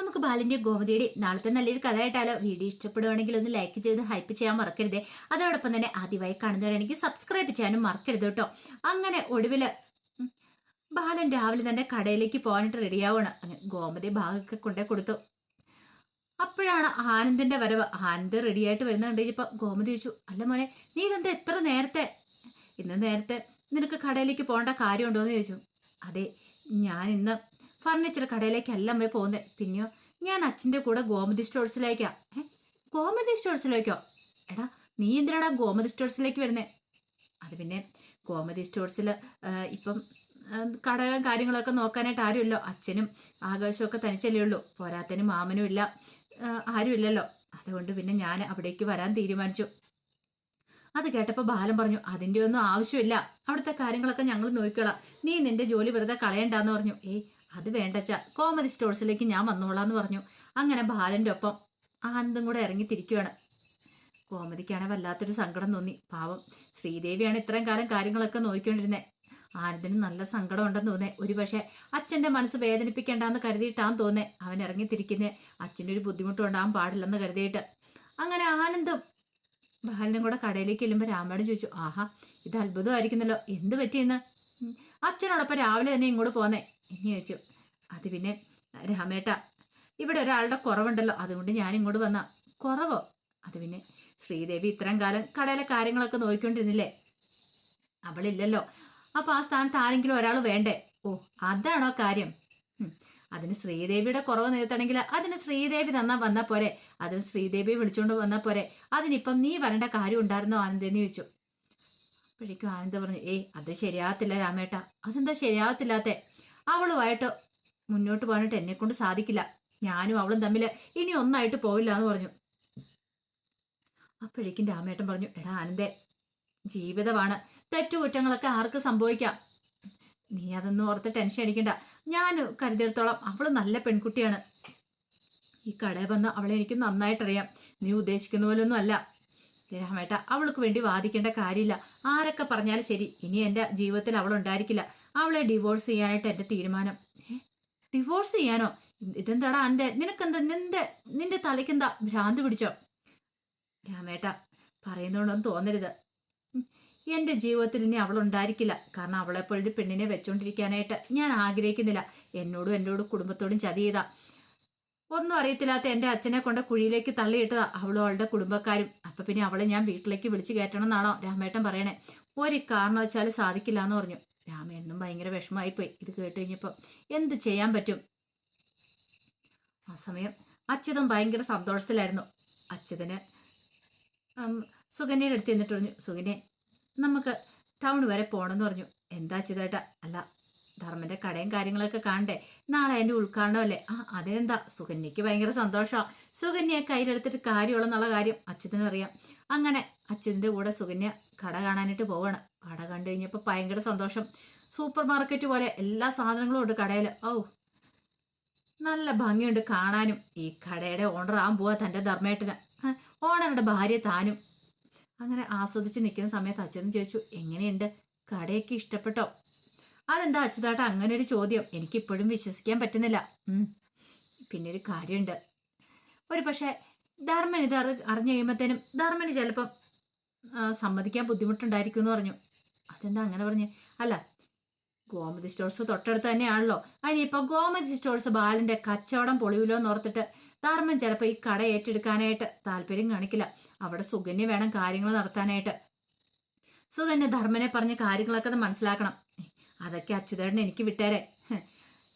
നമുക്ക് ബാലിന്റെ ഗോമതിയുടെ നാളത്തെ നല്ലൊരു കഥയായിട്ടാലോ? വീഡിയോ ഇഷ്ടപ്പെടുവാണെങ്കിൽ ഒന്ന് ലൈക്ക് ചെയ്ത് ഹൈപ്പ് ചെയ്യാൻ മറക്കരുതേ. അതോടൊപ്പം തന്നെ ആദ്യമായി കാണുന്നവരാണെങ്കിൽ സബ്സ്ക്രൈബ് ചെയ്യാനും മറക്കരുത് കേട്ടോ. അങ്ങനെ ഒടുവില് ബാലൻ രാവിലെ തന്നെ കടയിലേക്ക് പോകാനായിട്ട് റെഡിയാവാണ്. അങ്ങനെ ഗോമതി ബാഗൊക്കെ കൊണ്ടേ കൊടുത്തു. അപ്പോഴാണ് ആനന്ദിന്റെ വരവ്. ആനന്ദ് റെഡിയായിട്ട് വരുന്നുണ്ട്. ഇപ്പൊ ഗോമതി ചോദിച്ചു, അല്ല മോനെ, നീ ഇതെന്താ എത്ര നേരത്തെ? ഇന്ന് നേരത്തെ നിനക്ക് കടയിലേക്ക് പോകേണ്ട കാര്യമുണ്ടോയെന്ന് ചോദിച്ചു. അതെ, ഞാൻ ഇന്ന് ഫർണിച്ചർ കടയിലേക്കല്ല അമ്മേ പോകുന്നത്. പിന്നെയോ, ഞാൻ അച്ഛൻ്റെ കൂടെ ഗോമതി സ്റ്റോഴ്സിലേക്കാ. ഗോമതി സ്റ്റോഴ്സിലേക്കോ? എടാ, നീ എന്തിനാടാ ഗോമതി സ്റ്റോഴ്സിലേക്ക് വരുന്നേ? അത് പിന്നെ ഗോമതി സ്റ്റോഴ്സിൽ ഇപ്പം കടകളും കാര്യങ്ങളൊക്കെ നോക്കാനായിട്ട് ആരുമില്ലോ. അച്ഛനും ആകാശവും ഒക്കെ തനിച്ചല്ലേ ഉള്ളൂ. പോരാത്തനും മാമനും ഇല്ല, ആരുമില്ലല്ലോ. അതുകൊണ്ട് പിന്നെ ഞാൻ അവിടേക്ക് വരാൻ തീരുമാനിച്ചു. അത് കേട്ടപ്പോൾ ബാലൻ പറഞ്ഞു, അതിൻ്റെ ഒന്നും ആവശ്യമില്ല, അവിടുത്തെ കാര്യങ്ങളൊക്കെ ഞങ്ങൾ നോക്കിക്കോളാം, നീ നിന്റെ ജോലി വെറുതെ കളയണ്ടെന്ന് പറഞ്ഞു. അത് വേണ്ടച്ചാ, കോമഡി സ്റ്റോഴ്സിലേക്ക് ഞാൻ വന്നോളാന്ന് പറഞ്ഞു. അങ്ങനെ ബാലൻ്റെ ഒപ്പം ആനന്ദും കൂടെ ഇറങ്ങി തിരിക്കുകയാണ്. കോമതിക്കാണ് വല്ലാത്തൊരു സങ്കടം തോന്നി. പാവം ശ്രീദേവിയാണ് ഇത്രയും കാലം കാര്യങ്ങളൊക്കെ നോക്കിക്കൊണ്ടിരുന്നത്. ആനന്ദിന് നല്ല സങ്കടം ഉണ്ടെന്ന് തോന്നേ. ഒരുപക്ഷെ അച്ഛൻ്റെ മനസ്സ് വേദനിപ്പിക്കേണ്ടെന്ന് കരുതിയിട്ടാന്ന് തോന്നേ അവൻ ഇറങ്ങിത്തിരിക്കുന്നത്. അച്ഛൻ്റെ ഒരു ബുദ്ധിമുട്ടുണ്ടാകാൻ പാടില്ലെന്ന് കരുതിയിട്ട്. അങ്ങനെ ആനന്ദും ബാലനും കൂടെ കടയിലേക്ക് ചെല്ലുമ്പോൾ രാമേടൻ ചോദിച്ചു, ആഹാ, ഇത് അത്ഭുതമായിരിക്കുന്നല്ലോ, എന്ത് പറ്റിയെന്ന്? അച്ഛനോടൊപ്പം രാവിലെ തന്നെ ഇങ്ങോട്ട് പോന്നേ എന്ന് ചോദിച്ചു. അത് പിന്നെ രാമേട്ട, ഇവിടെ ഒരാളുടെ കുറവുണ്ടല്ലോ, അതുകൊണ്ട് ഞാൻ ഇങ്ങോട്ട് വന്ന. കുറവോ? അത് പിന്നെ ശ്രീദേവി ഇത്രയും കാലം കടയിലെ കാര്യങ്ങളൊക്കെ നോക്കിക്കൊണ്ടിരുന്നില്ലേ, അവളില്ലല്ലോ. അപ്പൊ ആ സ്ഥാനത്ത് ആരെങ്കിലും ഒരാൾ വേണ്ടേ? ഓ, അതാണോ കാര്യം? അതിന് ശ്രീദേവിയുടെ കുറവ് നികത്തണമെങ്കിൽ അതിന് ശ്രീദേവി വന്നാൽ പോരെ, അതിന് ശ്രീദേവിയെ വിളിച്ചുകൊണ്ട് വന്നാൽ പോരെ, അതിനിപ്പം നീ വരേണ്ട കാര്യം ഉണ്ടായിരുന്നോ ആനന്ദെന്ന് ചോദിച്ചു. അപ്പോഴേക്കും ആനന്ദ് പറഞ്ഞു, അത് ശരിയാകത്തില്ല രാമേട്ട. അതെന്താ ശരിയാകത്തില്ലാത്തേ? അവളുമായിട്ട് മുന്നോട്ട് പോകാനായിട്ട് എന്നെ കൊണ്ട് സാധിക്കില്ല. ഞാനും അവളും തമ്മിൽ ഇനി ഒന്നായിട്ട് പോയില്ല എന്ന് പറഞ്ഞു. അപ്പോഴേക്കും രാമേട്ടൻ പറഞ്ഞു, എടാ ആനന്ദേ, ജീവിതമാണ്, തെറ്റുകുറ്റങ്ങളൊക്കെ ആർക്ക് സംഭവിക്കാം. നീ അതൊന്നും ഓർത്ത് ടെൻഷൻ അടിക്കണ്ട. ഞാൻ കരുതിയെടുത്തോളം അവള് നല്ല പെൺകുട്ടിയാണ്. ഈ കടയിൽ വന്ന് അവളെ എനിക്ക് നന്നായിട്ടറിയാം. നീ ഉദ്ദേശിക്കുന്ന പോലൊന്നും അല്ല രാമേട്ട. അവൾക്ക് വേണ്ടി വാദിക്കേണ്ട കാര്യമില്ല. ആരൊക്കെ പറഞ്ഞാലും ശരി, ഇനി എൻ്റെ ജീവിതത്തിൽ അവളുണ്ടായിരിക്കില്ല. അവളെ ഡിവോഴ്സ് ചെയ്യാനായിട്ട് എൻ്റെ തീരുമാനം. ഡിവോഴ്സ് ചെയ്യാനോ? ഇതെന്താടാ എൻ്റെ, നിനക്കെന്താ, നിന്റെ തലയ്ക്കെന്താ ഭ്രാന്ത് പിടിച്ചോ? രാമേട്ട, പറയുന്നതുകൊണ്ടൊന്നും തോന്നരുത്. എൻ്റെ ജീവിതത്തിൽ ഇനി അവളുണ്ടായിരിക്കില്ല. കാരണം അവളെപ്പോഴൊരു പെണ്ണിനെ വെച്ചോണ്ടിരിക്കാനായിട്ട് ഞാൻ ആഗ്രഹിക്കുന്നില്ല. എന്നോടും എൻ്റെ കുടുംബത്തോടും ചതി ചെയ്താ. ഒന്നും അറിയത്തില്ലാത്ത എൻ്റെ അച്ഛനെ കൊണ്ട് കുഴിയിലേക്ക് തള്ളിയിട്ടതാ അവളും അവളുടെ കുടുംബക്കാരും. അപ്പൊ പിന്നെ അവളെ ഞാൻ വീട്ടിലേക്ക് വിളിച്ചു കയറ്റണം എന്നാണോ രാമേട്ടൻ പറയണേ? ഒരു കാരണവശാലും സാധിക്കില്ല എന്ന് പറഞ്ഞു. രാമേട്ടനും ഭയങ്കര വിഷമമായിപ്പോയി ഇത് കേട്ട് കഴിഞ്ഞപ്പോൾ. എന്ത് ചെയ്യാൻ പറ്റും? ആ സമയം അച്യുതൻ ഭയങ്കര സന്തോഷത്തിലായിരുന്നു. അച്യുതന് സുകന്യയുടെ അടുത്ത് എന്നിട്ട് പറഞ്ഞു, സുകന്യ, നമുക്ക് ടൗൺ വരെ പോകണമെന്ന് പറഞ്ഞു. എന്താ അച്യുതേട്ടാ? അല്ല, ധർമ്മന്റെ കടയും കാര്യങ്ങളൊക്കെ കാണണ്ടേ, നാളെ അതിന്റെ ഉദ്ഘാടനമല്ലേ. അതിനെന്താ, സുകന്യക്ക് ഭയങ്കര സന്തോഷമാണ്. സുകന്യയെ കയ്യിലെടുത്തിട്ട് കാര്യമുള്ളെന്നുള്ള കാര്യം അച്യുതനും അറിയാം. അങ്ങനെ അച്യുതന്റെ കൂടെ സുകന്യ കട കാണാനായിട്ട് പോവാണ്. കട കണ്ടു കഴിഞ്ഞപ്പോൾ ഭയങ്കര സന്തോഷം. സൂപ്പർ മാർക്കറ്റ് പോലെ എല്ലാ സാധനങ്ങളും ഉണ്ട് കടയിൽ. നല്ല ഭംഗിയുണ്ട് കാണാനും. ഈ കടയുടെ ഓണർ ആകാൻ പോവാ തൻ്റെ ധർമ്മേട്ടന്, ഓണറുടെ ഭാര്യ താനും. അങ്ങനെ ആസ്വദിച്ച് നിൽക്കുന്ന സമയത്ത് അച്യുതൻ ചോദിച്ചു, എങ്ങനെയുണ്ട്, കടയൊക്കെ ഇഷ്ടപ്പെട്ടോ? അതെന്താ അച്യുതാട്ട അങ്ങനെ ഒരു ചോദ്യം? എനിക്കിപ്പോഴും വിശ്വസിക്കാൻ പറ്റുന്നില്ല. പിന്നെ ഒരു കാര്യമുണ്ട്, ഒരു പക്ഷേ ധർമ്മൻ ഇത് അറിഞ്ഞു കഴിയുമ്പോഴത്തേനും ധർമ്മന് ചിലപ്പം സമ്മതിക്കാൻ ബുദ്ധിമുട്ടുണ്ടായിരിക്കും എന്ന് പറഞ്ഞു. അതെന്താ അങ്ങനെ പറഞ്ഞു? അല്ല, ഗോമതി സ്റ്റോഴ്സ് തൊട്ടടുത്ത് തന്നെയാണല്ലോ. അതിനിപ്പോൾ ഗോമതി സ്റ്റോഴ്സ് ബാലന്റെ കച്ചവടം പൊളിയുമല്ലോ എന്ന് ഓർത്തിട്ട് ധർമ്മൻ ചിലപ്പോൾ ഈ കട ഏറ്റെടുക്കാനായിട്ട് താല്പര്യം കാണിക്കില്ല. അവിടെ സുകന്യ വേണം കാര്യങ്ങൾ നടത്താനായിട്ട്. സുകന്യ ധർമ്മനെ പറഞ്ഞ കാര്യങ്ങളൊക്കെ മനസ്സിലാക്കണം. അതൊക്കെ അച്യുതേട്ടൻ എനിക്ക് വിട്ടേരെ.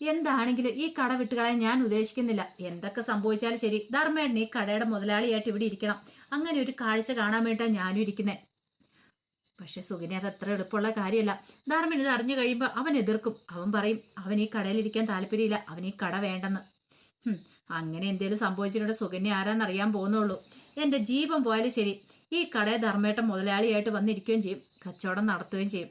എന്താണെങ്കിലും ഈ കട വിട്ടുകളയാൻ ഞാൻ ഉദ്ദേശിക്കുന്നില്ല. എന്തൊക്കെ സംഭവിച്ചാലും ശരി, ധർമ്മേട്ടൻ ഈ കടയുടെ മുതലാളിയായിട്ട് ഇവിടെ ഇരിക്കണം. അങ്ങനെ ഒരു കാഴ്ച കാണാൻ വേണ്ടിയിട്ടാണ് ഞാനും ഇരിക്കുന്നത്. പക്ഷെ സുകന്യ അത് അത്ര എളുപ്പമുള്ള കാര്യമല്ല. ധർമ്മൻ ഇത് അറിഞ്ഞു കഴിയുമ്പോൾ അവൻ എതിർക്കും. അവൻ പറയും അവൻ ഈ കടയിലിരിക്കാൻ താല്പര്യമില്ല, അവൻ ഈ കട വേണ്ടെന്ന്. അങ്ങനെ എന്തേലും സംഭവിച്ചിട്ടുണ്ട് സുകന്യ ആരാന്നറിയാൻ പോകുന്നുള്ളൂ. എൻ്റെ ജീവൻ പോയാലും ശരി, ഈ കടയെ ധർമ്മേട്ടൻ മുതലാളിയായിട്ട് വന്നിരിക്കുകയും ചെയ്യും, കച്ചവടം നടത്തുകയും ചെയ്യും.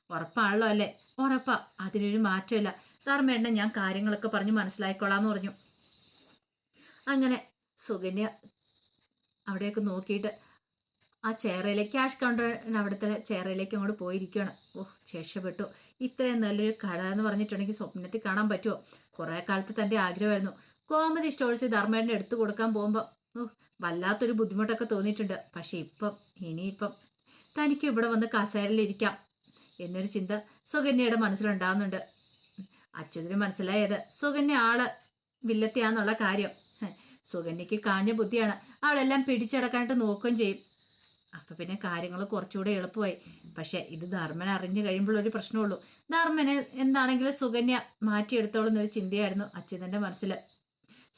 ഉറപ്പാണല്ലോ അല്ലേ? ഉറപ്പാ, അതിനൊരു മാറ്റമില്ല. ധർമ്മേട്ടനെ ഞാൻ കാര്യങ്ങളൊക്കെ പറഞ്ഞ് മനസ്സിലാക്കിക്കോളാന്ന് പറഞ്ഞു. അങ്ങനെ സുകന്യ അവിടെയൊക്കെ നോക്കിയിട്ട് ആ ചെയറിലേക്ക്, ക്യാഷ് കൗണ്ടറിന് അവിടുത്തെ ചെയറിലേക്ക് അങ്ങോട്ട് പോയിരിക്കുകയാണ്. രക്ഷപ്പെട്ടു. ഇത്രയും നല്ലൊരു കട എന്ന് പറഞ്ഞിട്ടുണ്ടെങ്കിൽ സ്വപ്നത്തിൽ കാണാൻ പറ്റുമോ? കുറേ കാലത്ത് തൻ്റെ ആഗ്രഹമായിരുന്നു ഗോമതി സ്റ്റോഴ്സ് ധർമ്മേട്ടൻ്റെ എടുത്തു കൊടുക്കാൻ പോകുമ്പോൾ വല്ലാത്തൊരു ബുദ്ധിമുട്ടൊക്കെ തോന്നിയിട്ടുണ്ട്. പക്ഷെ ഇനിയിപ്പം തനിക്ക് ഇവിടെ വന്ന് കസേരയിലിരിക്കാം എന്നൊരു ചിന്ത സുകന്യയുടെ മനസ്സിലുണ്ടാകുന്നുണ്ട്. അച്യുതന് മനസ്സിലായത് സുകന്യ ആള് വില്ലത്തിയാന്നുള്ള കാര്യം. സുകന്യക്ക് കാഞ്ഞ ബുദ്ധിയാണ്, അവളെല്ലാം പിടിച്ചടക്കാനായിട്ട് നോക്കുകയും ചെയ്യും. അപ്പൊ പിന്നെ കാര്യങ്ങൾ കുറച്ചുകൂടെ എളുപ്പമായി. പക്ഷെ ഇത് ധർമ്മൻ അറിഞ്ഞു കഴിയുമ്പോഴൊരു പ്രശ്നമുള്ളൂ. ധർമ്മന് എന്താണെങ്കിലും സുകന്യ മാറ്റിയെടുത്തോളും എന്നൊരു ചിന്തയായിരുന്നു അച്യുതന്റെ മനസ്സിൽ.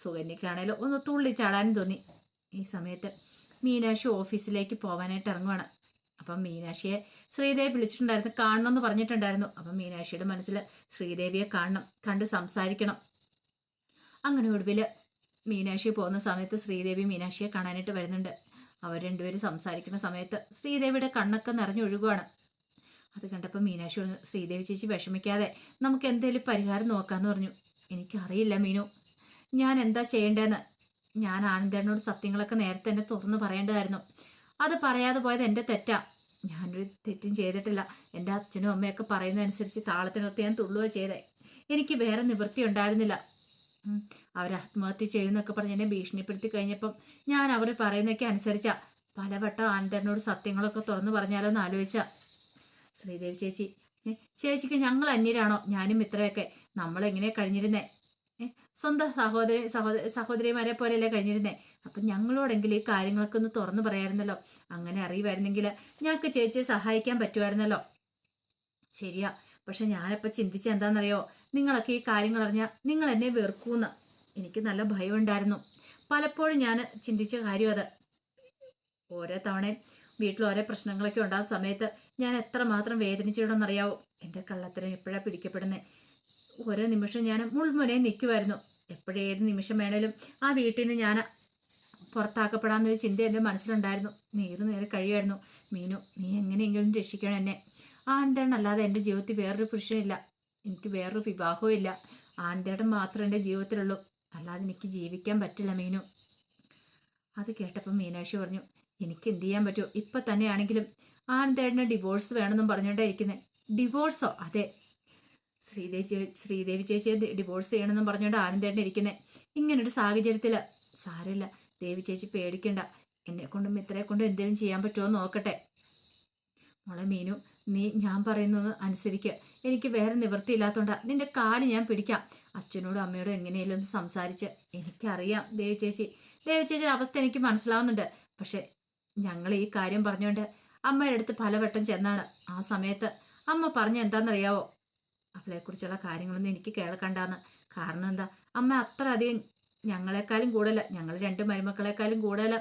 സുകന്യക്കാണേലും ഒന്ന് തുള്ളി ചാടാനും തോന്നി. ഈ സമയത്ത് മീനാക്ഷി ഓഫീസിലേക്ക് പോകാനായിട്ട് ഇറങ്ങുവാണ്. അപ്പം മീനാക്ഷിയെ ശ്രീദേവി വിളിച്ചിട്ടുണ്ടായിരുന്നു, കാണണമെന്ന് പറഞ്ഞിട്ടുണ്ടായിരുന്നു. അപ്പം മീനാക്ഷിയുടെ മനസ്സിൽ ശ്രീദേവിയെ കാണണം, കണ്ട് സംസാരിക്കണം. അങ്ങനെ ഒടുവിൽ മീനാക്ഷി പോകുന്ന സമയത്ത് ശ്രീദേവി മീനാക്ഷിയെ കാണാനായിട്ട് വരുന്നുണ്ട്. അവർ രണ്ടുപേരും സംസാരിക്കുന്ന സമയത്ത് ശ്രീദേവിയുടെ കണ്ണൊക്കെ നിറഞ്ഞൊഴുകുവാണ്. അത് കണ്ടപ്പോൾ മീനാക്ഷി പറഞ്ഞു, ശ്രീദേവി ചേച്ചി വിഷമിക്കാതെ നമുക്ക് എന്തെങ്കിലും പരിഹാരം നോക്കാമെന്ന് പറഞ്ഞു. എനിക്കറിയില്ല മീനു, ഞാൻ എന്താ ചെയ്യേണ്ടതെന്ന്. ഞാൻ ആനന്ദേട്ടനോട് സത്യങ്ങളൊക്കെ നേരത്തെ തന്നെ തുറന്നു പറയേണ്ടതായിരുന്നു. അത് പറയാതെ പോയത് എൻ്റെ തെറ്റാ. ഞാനൊരു തെറ്റും ചെയ്തിട്ടില്ല. എൻ്റെ അച്ഛനും അമ്മയൊക്കെ പറയുന്നതനുസരിച്ച് താളത്തിനൊത്ത് ഞാൻ തുള്ളുക ചെയ്തേ. എനിക്ക് വേറെ നിവൃത്തി ഉണ്ടായിരുന്നില്ല. അവർ ആത്മഹത്യ ചെയ്യുമെന്നൊക്കെ പറഞ്ഞ് എന്നെ ഭീഷണിപ്പെടുത്തി കഴിഞ്ഞപ്പം ഞാൻ അവർ പറയുന്നതൊക്കെ അനുസരിച്ച പലവട്ടം ആനന്ദേട്ടനോട് സത്യങ്ങളൊക്കെ തുറന്നു പറഞ്ഞാലോ എന്ന് ആലോചിച്ച. ശ്രീദേവി ചേച്ചി, ചേച്ചിക്ക് ഞങ്ങൾ അന്യരാണോ? ഞാനും ഇത്രയൊക്കെ നമ്മളെങ്ങനെ കഴിഞ്ഞിരുന്നേ? സ്വന്തം സഹോദരിമാരെ പോലെയല്ലേ കഴിഞ്ഞിരുന്നേ? അപ്പം ഞങ്ങളോടെങ്കിലും ഈ കാര്യങ്ങളൊക്കെ ഒന്ന് തുറന്നു പറയായിരുന്നല്ലോ. അങ്ങനെ അറിയുമായിരുന്നെങ്കിൽ ഞങ്ങൾക്ക് ചേച്ചിയെ സഹായിക്കാൻ പറ്റുമായിരുന്നല്ലോ. ശരിയാ, പക്ഷെ ഞാനിപ്പോൾ ചിന്തിച്ച എന്താണെന്നറിയോ, നിങ്ങളൊക്കെ ഈ കാര്യങ്ങൾ അറിഞ്ഞാൽ നിങ്ങൾ എന്നെ വെറുക്കൂന്ന് എനിക്ക് നല്ല ഭയം ഉണ്ടായിരുന്നു. പലപ്പോഴും ഞാൻ ചിന്തിച്ച കാര്യം അത്. ഓരോ തവണയും വീട്ടിൽ ഓരോ പ്രശ്നങ്ങളൊക്കെ ഉണ്ടാകുന്ന സമയത്ത് ഞാൻ എത്രമാത്രം വേദനിച്ചിട്ടുണ്ടെന്നറിയാവോ? എൻ്റെ കള്ളത്തരം എപ്പോഴാണ് പിടിക്കപ്പെടുന്നത്? ഓരോ നിമിഷം ഞാൻ മുൾമുനയിൽ നിൽക്കുമായിരുന്നു. ഏത് നിമിഷം വേണേലും ആ വീട്ടിൽ നിന്ന് ഞാൻ പുറത്താക്കപ്പെടാമെന്നൊരു ചിന്ത എൻ്റെ മനസ്സിലുണ്ടായിരുന്നു. നേരെ കഴിയുമായിരുന്നു. മീനു, നീ എങ്ങനെയെങ്കിലും രക്ഷിക്കണം എന്നെ. ആനന്ദേട്ടൻ അല്ലാതെ എൻ്റെ ജീവിതത്തിൽ വേറൊരു പുരുഷനില്ല. എനിക്ക് വേറൊരു വിവാഹവും ഇല്ല. ആനന്ദേട്ടൻ മാത്രമേ എൻ്റെ ജീവിതത്തിലുള്ളൂ. അല്ലാതെ എനിക്ക് ജീവിക്കാൻ പറ്റില്ല മീനു. അത് കേട്ടപ്പോൾ മീനാക്ഷി പറഞ്ഞു, എനിക്ക് എന്ത് ചെയ്യാൻ പറ്റുമോ? ഇപ്പം തന്നെയാണെങ്കിലും ആനന്ദേട്ടന് ഡിവോഴ്സ് വേണമെന്നും പറഞ്ഞുകൊണ്ടേ ഇരിക്കുന്നത്. ഡിവോഴ്സോ? അതെ, ശ്രീദേവി ചേച്ചിയെ ഡിവോഴ്സ് ചെയ്യണമെന്നും പറഞ്ഞുകൊണ്ട് ആനന്ദേട്ടൻ ഇരിക്കുന്നത്. ഇങ്ങനൊരു സാഹചര്യത്തിൽ സാരമില്ല ദേവി ചേച്ചി, പേടിക്കണ്ട. എന്നെക്കൊണ്ടും ഇത്രയെ കൊണ്ടും എന്തെങ്കിലും ചെയ്യാൻ പറ്റുമോ എന്ന് നോക്കട്ടെ. മോളെ മീനു, നീ ഞാൻ പറയുന്നത് അനുസരിക്കുക. എനിക്ക് വേറെ നിവൃത്തിയില്ലാത്തതുകൊണ്ടാ. നിന്റെ കാല് ഞാൻ പിടിക്കാം. അച്ഛനോടും അമ്മയോടും എങ്ങനെയാലും ഒന്ന് സംസാരിച്ച്. എനിക്കറിയാം ദേവി ചേച്ചിയുടെ അവസ്ഥ എനിക്ക് മനസ്സിലാവുന്നുണ്ട്. പക്ഷെ ഞങ്ങൾ ഈ കാര്യം പറഞ്ഞുകൊണ്ട് അമ്മയുടെ അടുത്ത് പലവട്ടം ചെന്നാണ്. ആ സമയത്ത് അമ്മ പറഞ്ഞ എന്താണെന്നറിയാവോ? അവളെക്കുറിച്ചുള്ള കാര്യങ്ങളൊന്നും എനിക്ക് കേൾക്കണ്ടാന്ന്. കാരണം എന്താ, അമ്മ അത്ര അധികം ഞങ്ങളെക്കാളും കൂടുതൽ, ഞങ്ങൾ രണ്ട് മരുമക്കളെക്കാളും കൂടുതൽ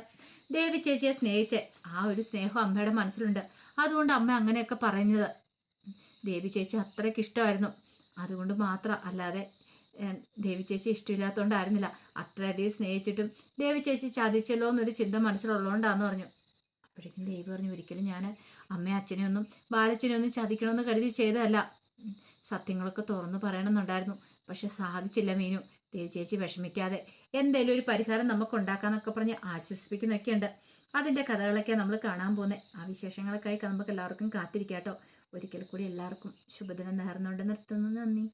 ദേവി ചേച്ചിയെ സ്നേഹിച്ച് ആ ഒരു സ്നേഹം അമ്മയുടെ മനസ്സിലുണ്ട്. അതുകൊണ്ട് അമ്മ അങ്ങനെയൊക്കെ പറയുന്നത്. ദേവി ചേച്ചി അത്രയ്ക്ക് ഇഷ്ടമായിരുന്നു. അതുകൊണ്ട് മാത്രം, അല്ലാതെ ദേവി ചേച്ചി ഇഷ്ടമില്ലാത്തതുകൊണ്ടായിരുന്നില്ല. അത്രയധികം സ്നേഹിച്ചിട്ടും ദേവി ചേച്ചി ചതിച്ചല്ലോ എന്നൊരു ചിന്ത മനസ്സിലുള്ളതുകൊണ്ടാന്ന് പറഞ്ഞു. അപ്പോഴേക്കും ദേവി പറഞ്ഞു, ഒരിക്കലും ഞാൻ അമ്മയും അച്ഛനെ ഒന്നും ബാലച്ചനെ ഒന്നും ചതിക്കണമെന്ന് കരുതി ചെയ്തതല്ല. സത്യങ്ങളൊക്കെ തുറന്നു പറയണമെന്നുണ്ടായിരുന്നു. പക്ഷെ സാധിച്ചില്ല മീനു. ദേവി ചേച്ചി വിഷമിക്കാതെ എന്തെങ്കിലും ഒരു പരിഹാരം നമുക്ക് ഉണ്ടാക്കാന്നൊക്കെ പറഞ്ഞ് ആശ്വസിപ്പിക്കുന്നൊക്കെ ഉണ്ട്. അതിൻ്റെ കഥകളൊക്കെ നമ്മൾ കാണാൻ പോകുന്നത്. ആ വിശേഷങ്ങളൊക്കെ ആയി നമുക്ക് എല്ലാവർക്കും കാത്തിരിക്കാട്ടോ. ഒരിക്കൽ കൂടി എല്ലാവർക്കും ശുഭദിനം നേർന്നുകൊണ്ട് നിർത്തുന്നു. നന്ദി.